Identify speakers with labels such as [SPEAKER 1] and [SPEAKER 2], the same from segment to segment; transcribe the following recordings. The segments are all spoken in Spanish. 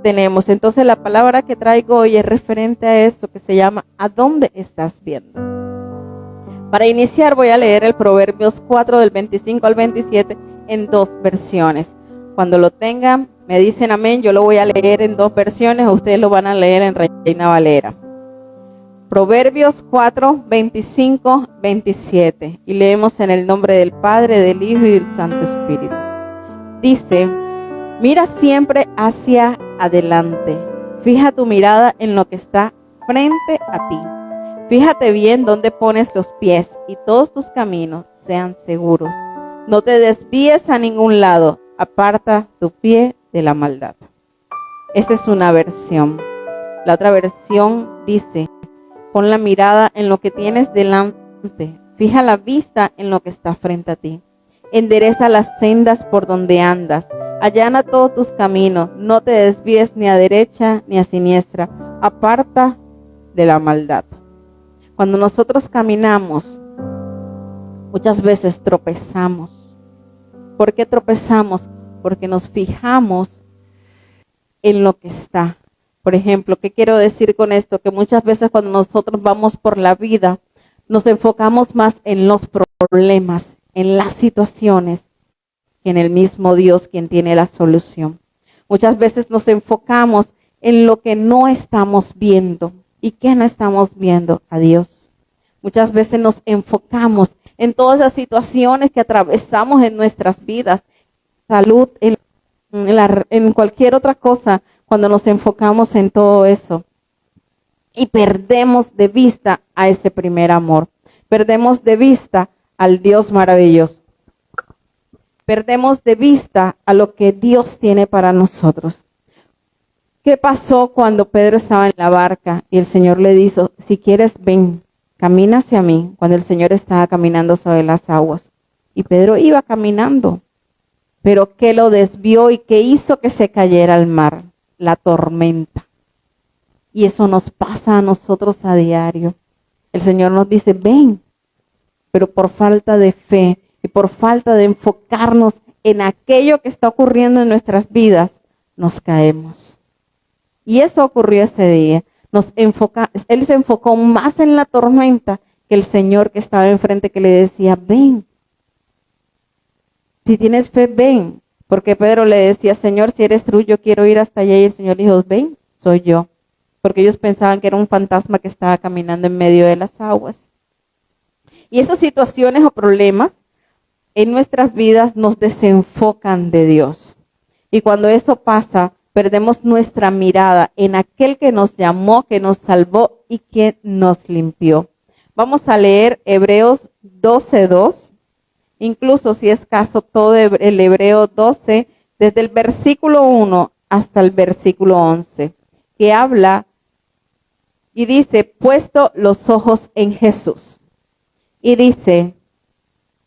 [SPEAKER 1] tenemos. Entonces la palabra que traigo hoy es referente a esto que se llama ¿a dónde estás viendo? Para iniciar voy a leer el Proverbios 4 del 25 al 27 en 2 versiones. Cuando lo tengan me dicen amén, yo lo voy a leer en 2 versiones, ustedes lo van a leer en Reina Valera. Proverbios 4, 25, 27 y leemos en el nombre del Padre, del Hijo y del Santo Espíritu. Dice: mira siempre hacia adelante, fija tu mirada en lo que está frente a ti. Fíjate bien dónde pones los pies y todos tus caminos sean seguros. No te desvíes a ningún lado, aparta tu pie de la maldad. Esa es una versión. La otra versión dice: pon la mirada en lo que tienes delante, fija la vista en lo que está frente a ti. Endereza las sendas por donde andas, allana todos tus caminos, no te desvíes ni a derecha ni a siniestra, aparta de la maldad. Cuando nosotros caminamos, muchas veces tropezamos. ¿Por qué tropezamos? Porque nos fijamos en lo que está. Por ejemplo, ¿qué quiero decir con esto? Que muchas veces cuando nosotros vamos por la vida, nos enfocamos más en los problemas, en las situaciones, que en el mismo Dios quien tiene la solución. Muchas veces nos enfocamos en lo que no estamos viendo. ¿Y qué no estamos viendo? A Dios. Muchas veces nos enfocamos en todas las situaciones que atravesamos en nuestras vidas, salud, en cualquier otra cosa, cuando nos enfocamos en todo eso. Y perdemos de vista a ese primer amor. Perdemos de vista al Dios maravilloso. Perdemos de vista a lo que Dios tiene para nosotros. ¿Qué pasó cuando Pedro estaba en la barca y el Señor le dijo: si quieres, ven, camina hacia mí? Cuando el Señor estaba caminando sobre las aguas. Y Pedro iba caminando. Pero ¿qué lo desvió y qué hizo que se cayera al mar? La tormenta. Y eso nos pasa a nosotros a diario. El Señor nos dice: ven, pero por falta de fe y por falta de enfocarnos en aquello que está ocurriendo en nuestras vidas, nos caemos. Y eso ocurrió ese día. Él se enfocó más en la tormenta que el Señor que estaba enfrente, que le decía: ven. Si tienes fe, ven. Porque Pedro le decía: Señor, si eres tú, yo quiero ir hasta allá. Y el Señor dijo: ven, soy yo. Porque ellos pensaban que era un fantasma que estaba caminando en medio de las aguas. Y esas situaciones o problemas en nuestras vidas nos desenfocan de Dios. Y cuando eso pasa, perdemos nuestra mirada en aquel que nos llamó, que nos salvó y que nos limpió. Vamos a leer Hebreos 12:2. Incluso si es caso todo el Hebreo 12, desde el versículo 1 hasta el versículo 11, que habla y dice: puesto los ojos en Jesús. Y dice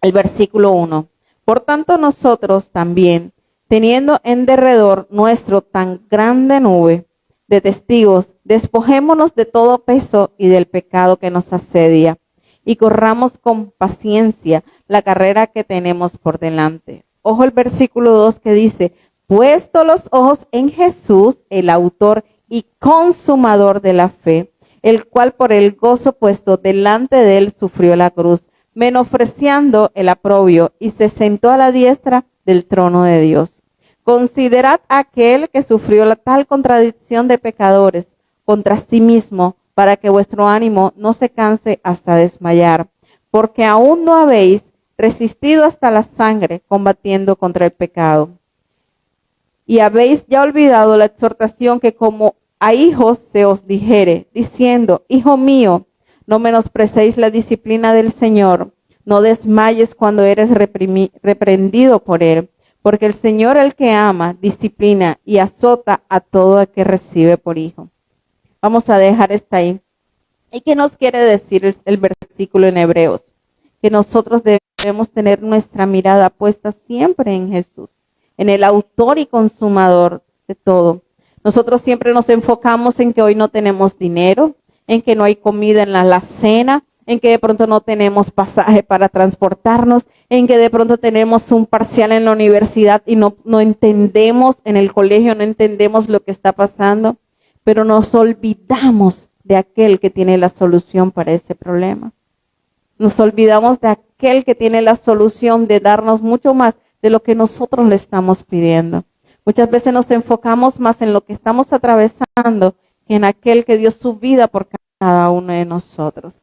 [SPEAKER 1] el versículo 1, por tanto nosotros también, teniendo en derredor nuestro tan grande nube de testigos, despojémonos de todo peso y del pecado que nos asedia, y corramos con paciencia la carrera que tenemos por delante. Ojo el versículo 2 que dice: puesto los ojos en Jesús, el autor y consumador de la fe, el cual por el gozo puesto delante de él sufrió la cruz, menospreciando el oprobio, y se sentó a la diestra del trono de Dios. Considerad aquel que sufrió la tal contradicción de pecadores contra sí mismo, para que vuestro ánimo no se canse hasta desmayar, porque aún no habéis resistido hasta la sangre combatiendo contra el pecado. Y habéis ya olvidado la exhortación que como a hijos se os dijere, diciendo: hijo mío, no menosprecéis la disciplina del Señor, no desmayes cuando eres reprendido por él, porque el Señor, el que ama, disciplina y azota a todo el que recibe por hijo. Vamos a dejar esta ahí. ¿Y qué nos quiere decir el versículo en Hebreos? Que nosotros debemos tener nuestra mirada puesta siempre en Jesús, en el autor y consumador de todo. Nosotros siempre nos enfocamos en que hoy no tenemos dinero, en que no hay comida en la alacena, en que de pronto no tenemos pasaje para transportarnos, en que de pronto tenemos un parcial en la universidad y no entendemos en el colegio, no entendemos lo que está pasando, pero nos olvidamos de aquel que tiene la solución para ese problema. Nos olvidamos de aquel que tiene la solución de darnos mucho más de lo que nosotros le estamos pidiendo. Muchas veces nos enfocamos más en lo que estamos atravesando que en aquel que dio su vida por cada uno de nosotros.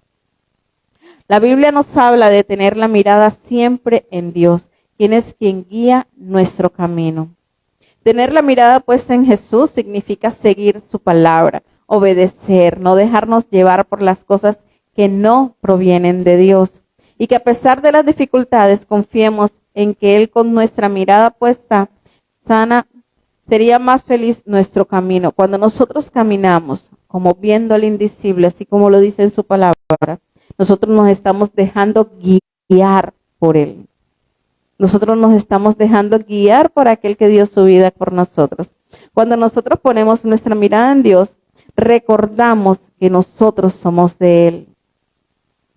[SPEAKER 1] La Biblia nos habla de tener la mirada siempre en Dios, quien es quien guía nuestro camino. Tener la mirada puesta en Jesús significa seguir su palabra, obedecer, no dejarnos llevar por las cosas que no provienen de Dios. Y que a pesar de las dificultades confiemos en que Él con nuestra mirada puesta sana, sería más feliz nuestro camino. Cuando nosotros caminamos como viendo al indicible, así como lo dice en su palabra, nosotros nos estamos dejando guiar por Él. Nosotros nos estamos dejando guiar por aquel que dio su vida por nosotros. Cuando nosotros ponemos nuestra mirada en Dios, recordamos que nosotros somos de Él.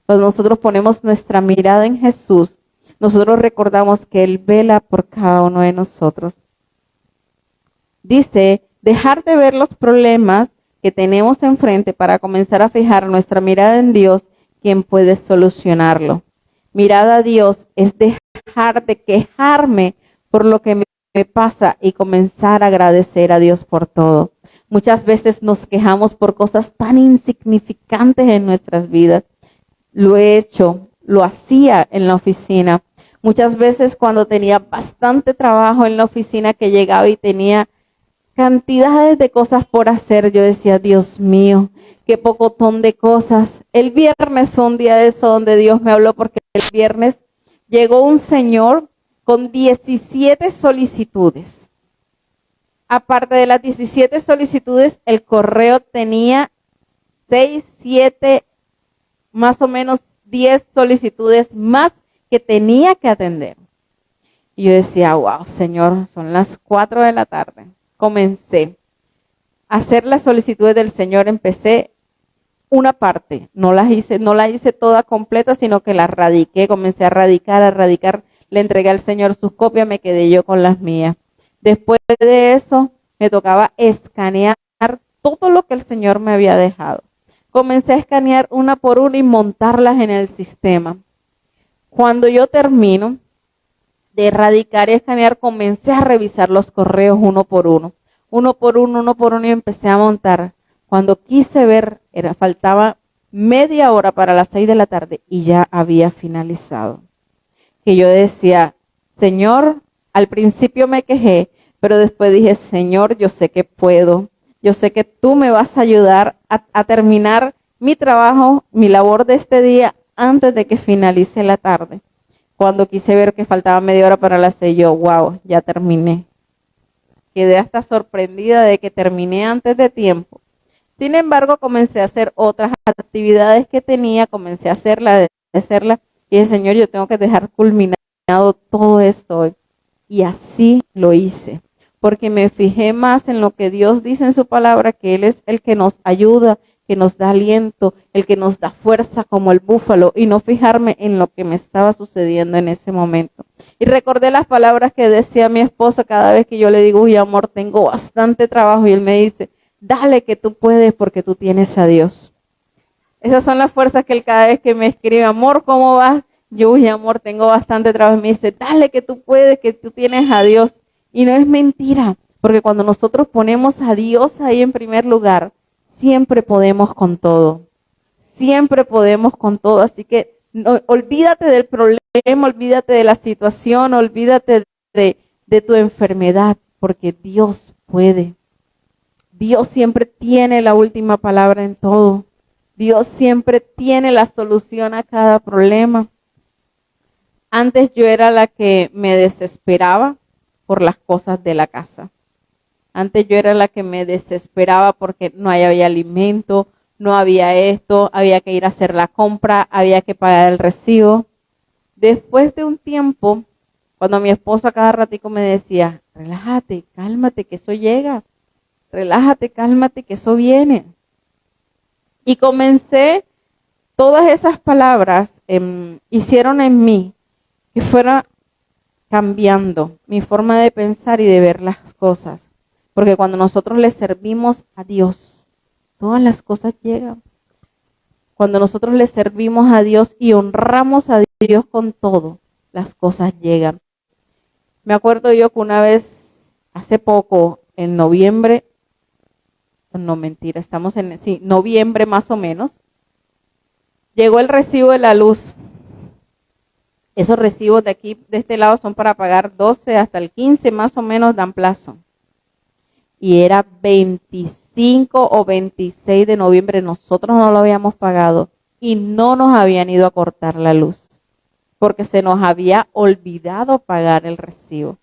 [SPEAKER 1] Cuando nosotros ponemos nuestra mirada en Jesús, nosotros recordamos que Él vela por cada uno de nosotros. Dice, dejar de ver los problemas que tenemos enfrente para comenzar a fijar nuestra mirada en Dios, quien puede solucionarlo. Mirada a Dios es dejar de quejarme por lo que me pasa y comenzar a agradecer a Dios por todo. Muchas veces nos quejamos por cosas tan insignificantes en nuestras vidas. Lo he hecho, lo hacía en la oficina. Muchas veces cuando tenía bastante trabajo en la oficina, que llegaba y tenía cantidades de cosas por hacer, yo decía, Dios mío, qué pocotón de cosas. El viernes fue un día de eso donde Dios me habló, porque el viernes llegó un señor con 17 solicitudes. Aparte de las 17 solicitudes, el correo tenía 6, 7, más o menos 10 solicitudes más que tenía que atender. Y yo decía, wow, Señor, son las 4 de la tarde. Comencé a hacer las solicitudes del Señor, empecé una parte, no la hice toda completa, sino que la radiqué, comencé a radicar, le entregué al Señor sus copias, me quedé yo con las mías. Después de eso, me tocaba escanear todo lo que el Señor me había dejado. Comencé a escanear una por una y montarlas en el sistema. Cuando yo termino de erradicar y escanear, comencé a revisar los correos uno por uno, y empecé a montar. Cuando quise ver, faltaba media hora para las 6 de la tarde y ya había finalizado. Que yo decía, Señor, al principio me quejé, pero después dije, Señor, yo sé que puedo, yo sé que tú me vas a ayudar a terminar mi trabajo, mi labor de este día antes de que finalice la tarde. Cuando quise ver que faltaba media hora para las 6, yo, wow, ya terminé. Quedé hasta sorprendida de que terminé antes de tiempo. Sin embargo, comencé a hacer otras actividades que tenía, comencé a hacerla, y dije, Señor, yo tengo que dejar culminado todo esto hoy. Y así lo hice, porque me fijé más en lo que Dios dice en su palabra, que Él es el que nos ayuda, que nos da aliento, el que nos da fuerza como el búfalo, y no fijarme en lo que me estaba sucediendo en ese momento. Y recordé las palabras que decía mi esposo cada vez que yo le digo, uy, amor, tengo bastante trabajo, y él me dice, dale que tú puedes porque tú tienes a Dios. Esas son las fuerzas que él cada vez que me escribe, amor, ¿cómo vas? Yo, uy, amor, tengo bastante trabajo. Y me dice, dale que tú puedes, que tú tienes a Dios. Y no es mentira, porque cuando nosotros ponemos a Dios ahí en primer lugar, siempre podemos con todo. Siempre podemos con todo. Así que no, olvídate del problema, olvídate de la situación, olvídate de tu enfermedad, porque Dios puede. Dios siempre tiene la última palabra en todo. Dios siempre tiene la solución a cada problema. Antes yo era la que me desesperaba por las cosas de la casa. Antes yo era la que me desesperaba porque no había alimento, no había esto, había que ir a hacer la compra, había que pagar el recibo. Después de un tiempo, cuando mi esposo a cada ratico me decía, relájate, cálmate, que eso llega. Relájate, cálmate, que eso viene. Y comencé todas esas palabras hicieron en mí que fuera cambiando mi forma de pensar y de ver las cosas. Porque cuando nosotros le servimos a Dios, todas las cosas llegan. Cuando nosotros le servimos a Dios y honramos a Dios con todo, las cosas llegan. Me acuerdo yo que una vez, hace poco, en noviembre, no mentira, estamos en noviembre más o menos, llegó el recibo de la luz. Esos recibos de aquí, de este lado, son para pagar 12 hasta el 15, más o menos dan plazo. Y era 25 o 26 de noviembre, nosotros no lo habíamos pagado y no nos habían ido a cortar la luz, porque se nos había olvidado pagar el recibo.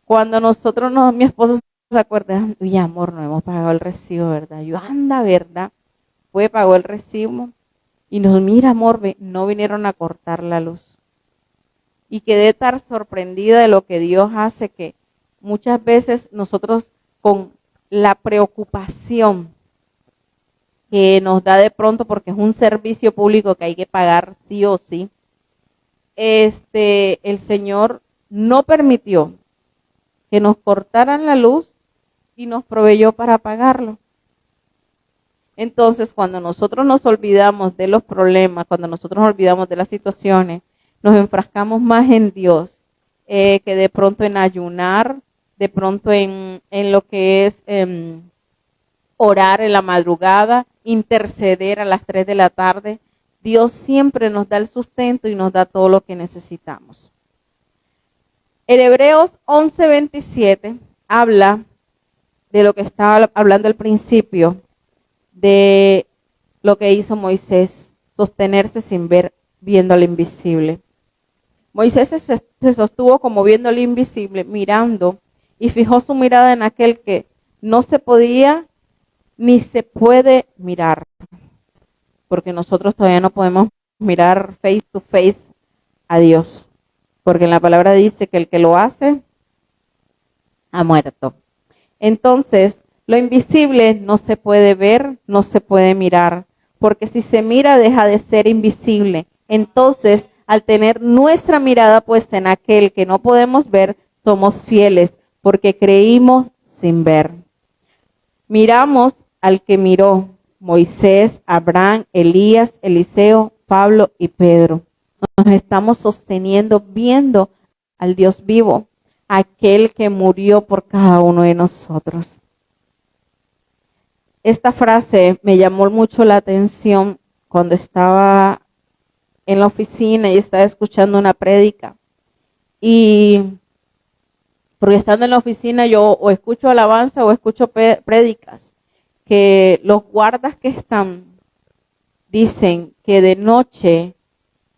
[SPEAKER 1] Cuando nosotros, mi esposo se acuerda, uy amor, no hemos pagado el recibo, ¿verdad? Yo, anda, ¿verdad? Fue, pagó el recibo y nos mira, amor, no vinieron a cortar la luz. Y quedé tan sorprendida de lo que Dios hace, que muchas veces nosotros con la preocupación que nos da de pronto, porque es un servicio público que hay que pagar sí o sí, el Señor no permitió que nos cortaran la luz y nos proveyó para pagarlo. Entonces, cuando nosotros nos olvidamos de los problemas, cuando nosotros nos olvidamos de las situaciones, nos enfrascamos más en Dios, que de pronto en ayunar, de pronto en lo que es orar en la madrugada, interceder a las 3 de la tarde. Dios siempre nos da el sustento y nos da todo lo que necesitamos. En Hebreos 11:27 habla de lo que estaba hablando al principio, de lo que hizo Moisés, sostenerse sin ver, viendo al invisible. Moisés se sostuvo como viendo al invisible, mirando, y fijó su mirada en aquel que no se podía ni se puede mirar, porque nosotros todavía no podemos mirar face to face a Dios, porque en la palabra dice que el que lo hace ha muerto. Entonces, lo invisible no se puede ver, no se puede mirar, porque si se mira deja de ser invisible. Entonces, al tener nuestra mirada puesta en aquel que no podemos ver, somos fieles, porque creímos sin ver. Miramos al que miró Moisés, Abraham, Elías, Eliseo, Pablo y Pedro. Nos estamos sosteniendo viendo al Dios vivo, aquel que murió por cada uno de nosotros. Esta frase me llamó mucho la atención cuando estaba en la oficina y estaba escuchando una prédica. Y porque estando en la oficina yo o escucho alabanza o escucho prédicas, que los guardas que están dicen que de noche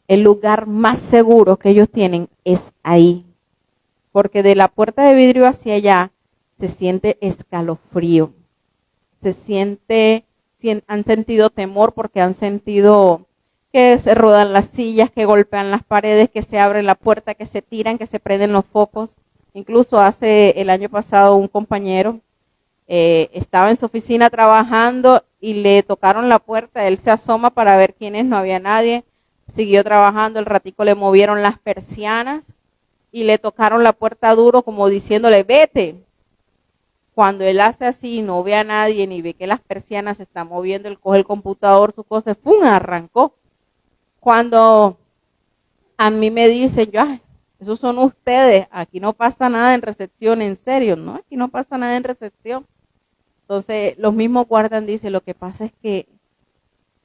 [SPEAKER 1] el lugar más seguro que ellos tienen es ahí, porque de la puerta de vidrio hacia allá se siente escalofrío, han sentido temor porque han sentido que se rodan las sillas, que golpean las paredes, que se abre la puerta, que se tiran, que se prenden los focos. Incluso el año pasado un compañero estaba en su oficina trabajando y le tocaron la puerta, él se asoma para ver quién es, no había nadie, siguió trabajando, el ratico le movieron las persianas y le tocaron la puerta duro como diciéndole vete. Cuando él hace así, no ve a nadie ni ve que las persianas se están moviendo, él coge el computador, su cosa, ¡pum!, arrancó. Cuando a mí me dicen, yo, esos son ustedes, aquí no pasa nada en recepción, en serio, ¿no? Aquí no pasa nada en recepción. Entonces, los mismos guardan dicen, lo que pasa es que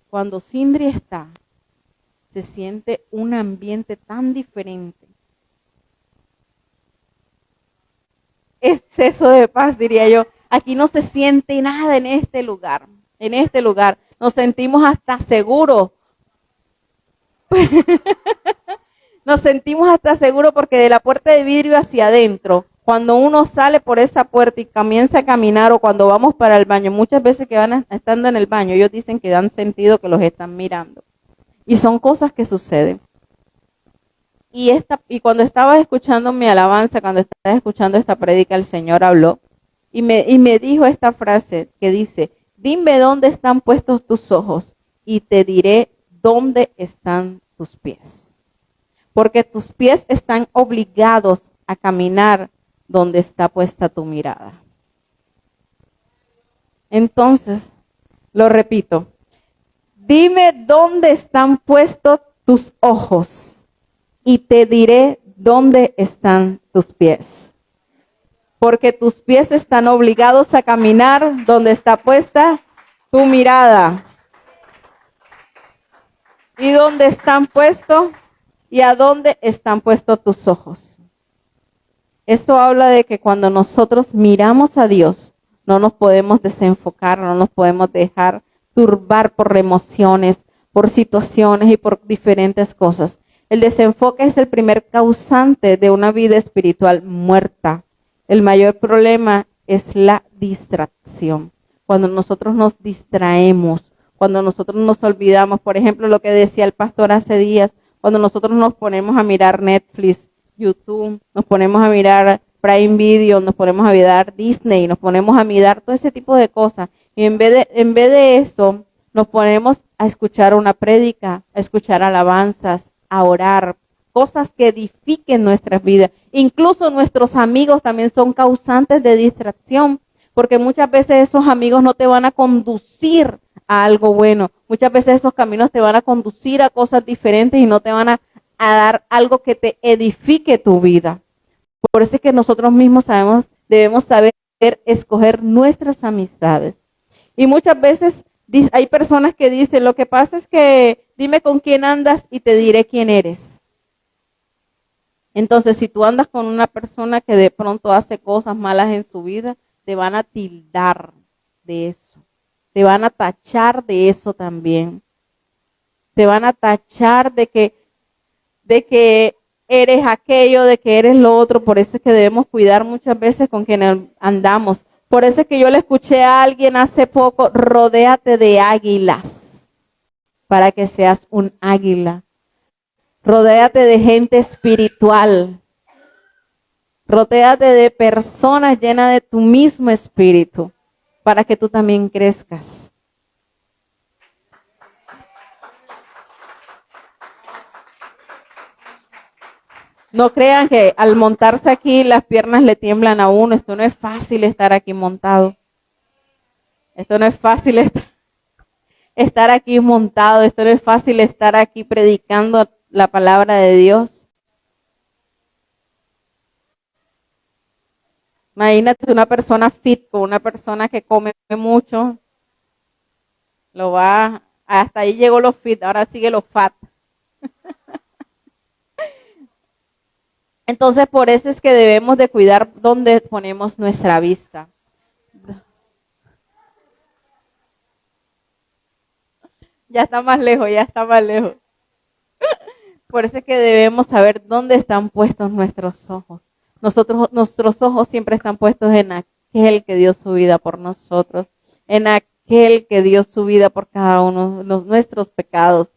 [SPEAKER 1] cuando Sindri está, se siente un ambiente tan diferente. Exceso de paz, diría yo. Aquí no se siente nada en este lugar. En este lugar nos sentimos hasta seguros. Nos sentimos hasta seguros porque de la puerta de vidrio hacia adentro, cuando uno sale por esa puerta y comienza a caminar o cuando vamos para el baño, muchas veces que van estando en el baño, ellos dicen que dan sentido que los están mirando. Y son cosas que suceden. Y cuando estaba escuchando mi alabanza, cuando estaba escuchando esta prédica, el Señor habló y me dijo esta frase que dice, dime dónde están puestos tus ojos y te diré dónde están tus pies. Porque tus pies están obligados a caminar donde está puesta tu mirada. Entonces, lo repito, dime dónde están puestos tus ojos y te diré dónde están tus pies. Porque tus pies están obligados a caminar donde está puesta tu mirada. ¿Y dónde están puestos? ¿Y a dónde están puestos tus ojos? Esto habla de que cuando nosotros miramos a Dios, no nos podemos desenfocar, no nos podemos dejar turbar por emociones, por situaciones y por diferentes cosas. El desenfoque es el primer causante de una vida espiritual muerta. El mayor problema es la distracción. Cuando nosotros nos distraemos, cuando nosotros nos olvidamos, por ejemplo, lo que decía el pastor hace días, cuando nosotros nos ponemos a mirar Netflix, YouTube, nos ponemos a mirar Prime Video, nos ponemos a mirar Disney, nos ponemos a mirar todo ese tipo de cosas. Y en vez de eso, nos ponemos a escuchar una prédica, a escuchar alabanzas, a orar, cosas que edifiquen nuestras vidas. Incluso nuestros amigos también son causantes de distracción, porque muchas veces esos amigos no te van a conducir a algo bueno. Muchas veces esos caminos te van a conducir a cosas diferentes y no te van a dar algo que te edifique tu vida. Por eso es que nosotros mismos debemos saber escoger nuestras amistades. Y muchas veces hay personas que dicen, lo que pasa es que dime con quién andas y te diré quién eres. Entonces, si tú andas con una persona que de pronto hace cosas malas en su vida, te van a tildar de eso. Te van a tachar de eso también. Te van a tachar de que eres aquello, de que eres lo otro. Por eso es que debemos cuidar muchas veces con quienes andamos. Por eso es que yo le escuché a alguien hace poco, rodéate de águilas para que seas un águila. Rodéate de gente espiritual. Rodéate de personas llenas de tu mismo espíritu para que tú también crezcas. No crean que al montarse aquí las piernas le tiemblan a uno. Esto no es fácil estar aquí montado. Esto no es fácil estar aquí montado. Esto no es fácil estar aquí predicando la palabra de Dios. Imagínate una persona fit con una persona que come mucho. Hasta ahí llegó los fit, ahora sigue los fat. Entonces, por eso es que debemos de cuidar dónde ponemos nuestra vista. Ya está más lejos, ya está más lejos. Por eso es que debemos saber dónde están puestos nuestros ojos. Nuestros ojos siempre están puestos en aquel que dio su vida por nosotros, en aquel que dio su vida por cada uno de nuestros pecados,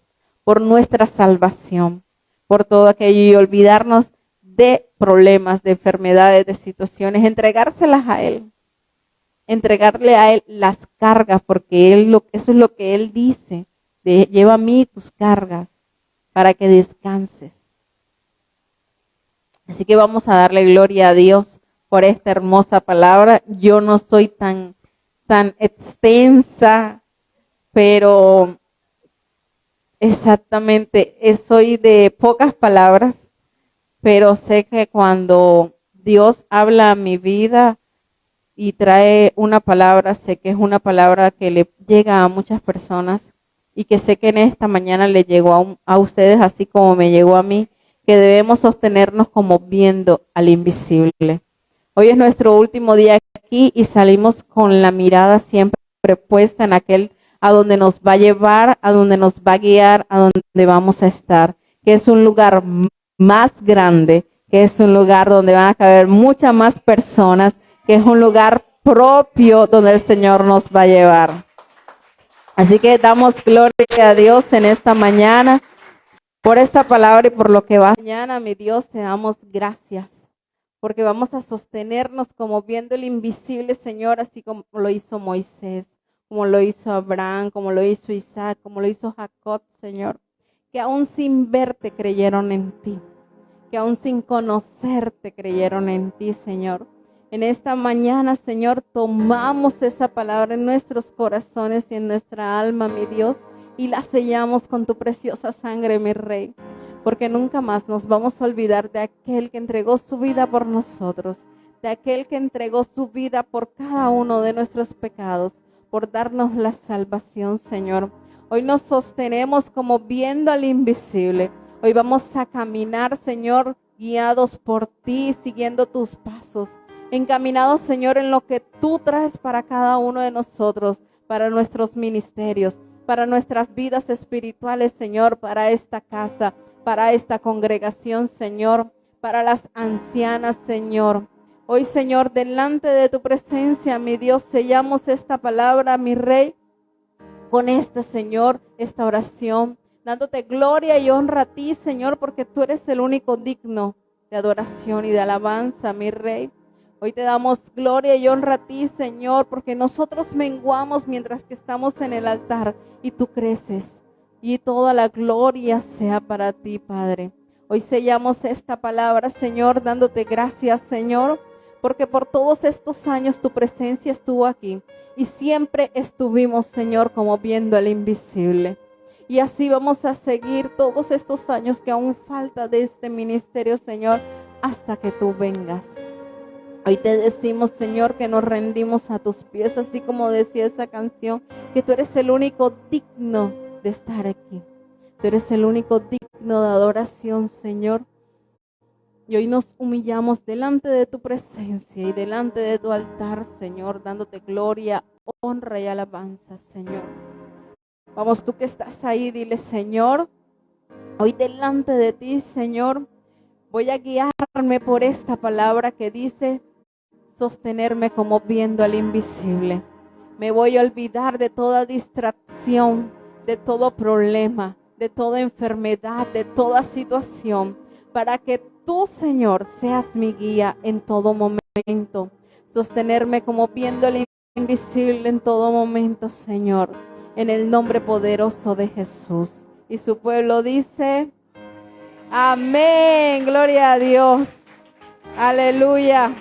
[SPEAKER 1] por nuestra salvación, por todo aquello y olvidarnos de problemas, de enfermedades, de situaciones, entregárselas a Él, entregarle a Él las cargas, porque eso es lo que Él dice, lleva a mí tus cargas para que descanses. Así que vamos a darle gloria a Dios por esta hermosa palabra. Yo no soy tan extensa, pero exactamente soy de pocas palabras. Pero sé que cuando Dios habla a mi vida y trae una palabra, sé que es una palabra que le llega a muchas personas y que sé que en esta mañana le llegó a ustedes así como me llegó a mí, que debemos sostenernos como viendo al invisible. Hoy es nuestro último día aquí y salimos con la mirada siempre puesta en aquel a donde nos va a llevar, a donde nos va a guiar, a donde vamos a estar, que es un lugar más grande, que es un lugar donde van a caber muchas más personas, que es un lugar propio donde el Señor nos va a llevar. Así que damos gloria a Dios en esta mañana por esta palabra y por lo que va mañana. Mi Dios, te damos gracias porque vamos a sostenernos como viendo el invisible, Señor, así como lo hizo Moisés, como lo hizo Abraham, como lo hizo Isaac, como lo hizo Jacob, Señor, que aún sin verte creyeron en ti, que aún sin conocerte creyeron en ti, Señor. En esta mañana, Señor, tomamos esa palabra en nuestros corazones y en nuestra alma, mi Dios, y la sellamos con tu preciosa sangre, mi Rey, porque nunca más nos vamos a olvidar de aquel que entregó su vida por nosotros, de aquel que entregó su vida por cada uno de nuestros pecados, por darnos la salvación, Señor. Hoy nos sostenemos como viendo al invisible. Hoy vamos a caminar, Señor, guiados por ti, siguiendo tus pasos, encaminados, Señor, en lo que tú traes para cada uno de nosotros, para nuestros ministerios, para nuestras vidas espirituales, Señor, para esta casa, para esta congregación, Señor, para las ancianas, Señor. Hoy, Señor, delante de tu presencia, mi Dios, sellamos esta palabra, mi Rey, con esta, Señor, esta oración, dándote gloria y honra a ti, Señor, porque tú eres el único digno de adoración y de alabanza, mi Rey. Hoy te damos gloria y honra a ti, Señor, porque nosotros menguamos mientras que estamos en el altar y tú creces. Y toda la gloria sea para ti, Padre. Hoy sellamos esta palabra, Señor, dándote gracias, Señor, porque por todos estos años tu presencia estuvo aquí y siempre estuvimos, Señor, como viendo al invisible. Y así vamos a seguir todos estos años que aún falta de este ministerio, Señor, hasta que tú vengas. Hoy te decimos, Señor, que nos rendimos a tus pies, así como decía esa canción, que tú eres el único digno de estar aquí. Tú eres el único digno de adoración, Señor. Y hoy nos humillamos delante de tu presencia y delante de tu altar, Señor, dándote gloria, honra y alabanza, Señor. Vamos, tú que estás ahí, dile, Señor, hoy delante de ti, Señor, voy a guiarme por esta palabra que dice, sostenerme como viendo al invisible. Me voy a olvidar de toda distracción, de todo problema, de toda enfermedad, de toda situación, para que tú, Señor, seas mi guía en todo momento. Sostenerme como viendo al invisible en todo momento, Señor, en el nombre poderoso de Jesús. Y su pueblo dice, amén, gloria a Dios, aleluya.